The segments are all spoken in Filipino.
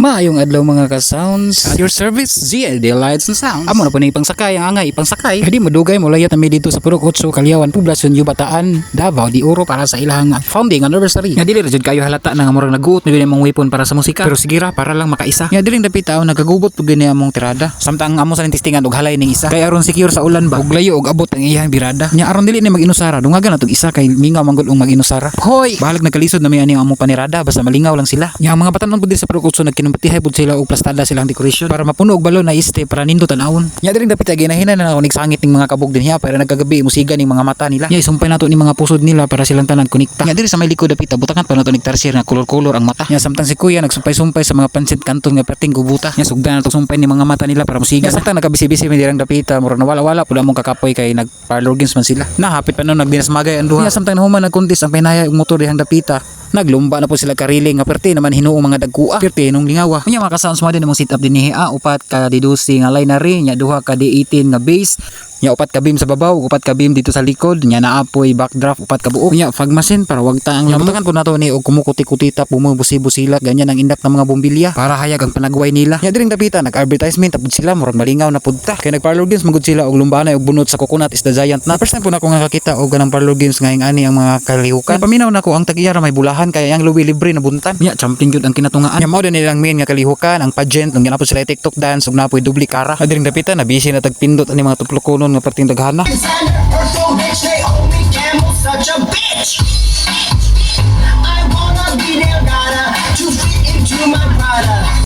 Maayong adlaw mga ka-sounds. At your service, ZLD Lights and Sounds. Amo na po na ipangsakay, ang angay ipangsakay. Hindi madugay mo layat na dito sa Purok 8, Kalyawan, Poblasyon, Yubataan, Davao, di Oro para sa ilang founding anniversary. Nga dili rajud kayo halata na nga murang naguot na mong weapon para sa musika. Pero sigira para lang makaisa. Nga dili dapit tao nagkagubot pud gani among tirada. Samtang amo sa testingan og halay ning isa. Kay aron secure sa ulan ba. Og layo og abot ang iyang birada. Nya aron dili ni mag-inusara, dungagan atong isa kay mingaw manggod og mag-inusara. Hoy, bahalag nagkalisod na may ani among panirada basta malingaw lang sila. Nya ang mga batanon pud sa Purok 8 nagkinumpatihay pud sila og plastada silang decoration para mapuno og balon na iste para nindot tanawon. Nya diri dapit ginahinan na ako nigsangit ning mga kabog din hiya para nagkagabi musiga ning mga mata nila. Nya isumpay nato ni mga pusod nila para silang tanan konekta. Nya diri sa may likod dapit butakan pa nato nig tarsier na color-color ang mata. Nya samtang si kuya nagsumpay-sumpay sa mga pansit kanton nga perting gubuta. Nya sugdan nato sumpay ni mga mata nila para musiga. Nya samtang nagabisi-bisi mi dirang dapita mura nawala-wala pud among kakapoy kay nag parlor games man sila. Na hapit pa no nagdinasmagay ang duha. Nya samtang nahuman nagkontis ang pinaya og motor dihang dapita. Naglumba na po sila kariling nga perti naman hinuong mga dagkua perti nung lingawa. Nya mga ka-sounds mo din among setup din ni upat ka didusi nga linery nya duha ka D18 nga bass. Nya upat ka beam sa babaw, upat ka beam dito sa likod, nya naapoy backdraft, upat ka buok. Nya fog machine para wag taang lamutakan po nato ni og kumukuti-kutita bumubusi-busilat ganyan ang indak ng mga bombilya para hayag ang panagway nila. Nya diring dapita nag-advertisement tapos sila murag malingaw na pudta. Kay nag-parlor games magud sila og lumbanay og bunot sa coconut is the giant nut. First time po na ko nga kakita og ganang parlor games nga ani ang mga kalihukan. Paminaw na ko ang tag-iyara may bulahan kay ang luwi libre na buntan. Nya champion jud ang kinatungaan. Nya mao din nilang main nga kalihukan ang pageant ng ginapon sila TikTok dance ug napoy dubli kara. Diring dapita na busy na tagpindot ani mga tuplokonon nga perting daghana.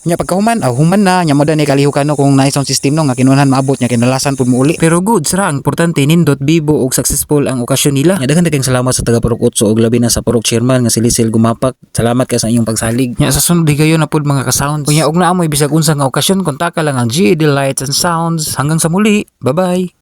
Nya pagkahuman human na nya moda ni kalihukan no kung na sound system no nga kinunan maabot nya kinalasan pud mo uli. Pero good sira ang importante nindot bibo og successful ang okasyon nila. Nya daghan kayong salamat sa taga Purok 8 og labi na sa Purok Chairman nga si Lizel Gumapak. Salamat kay sa inyong pagsalig. Nya sa sunod kayo na pud mga ka-sounds. Kunya og naamoy bisag unsa nga okasyon kontak ka lang ang GD Lights and Sounds. Hanggang sa muli. Bye-bye.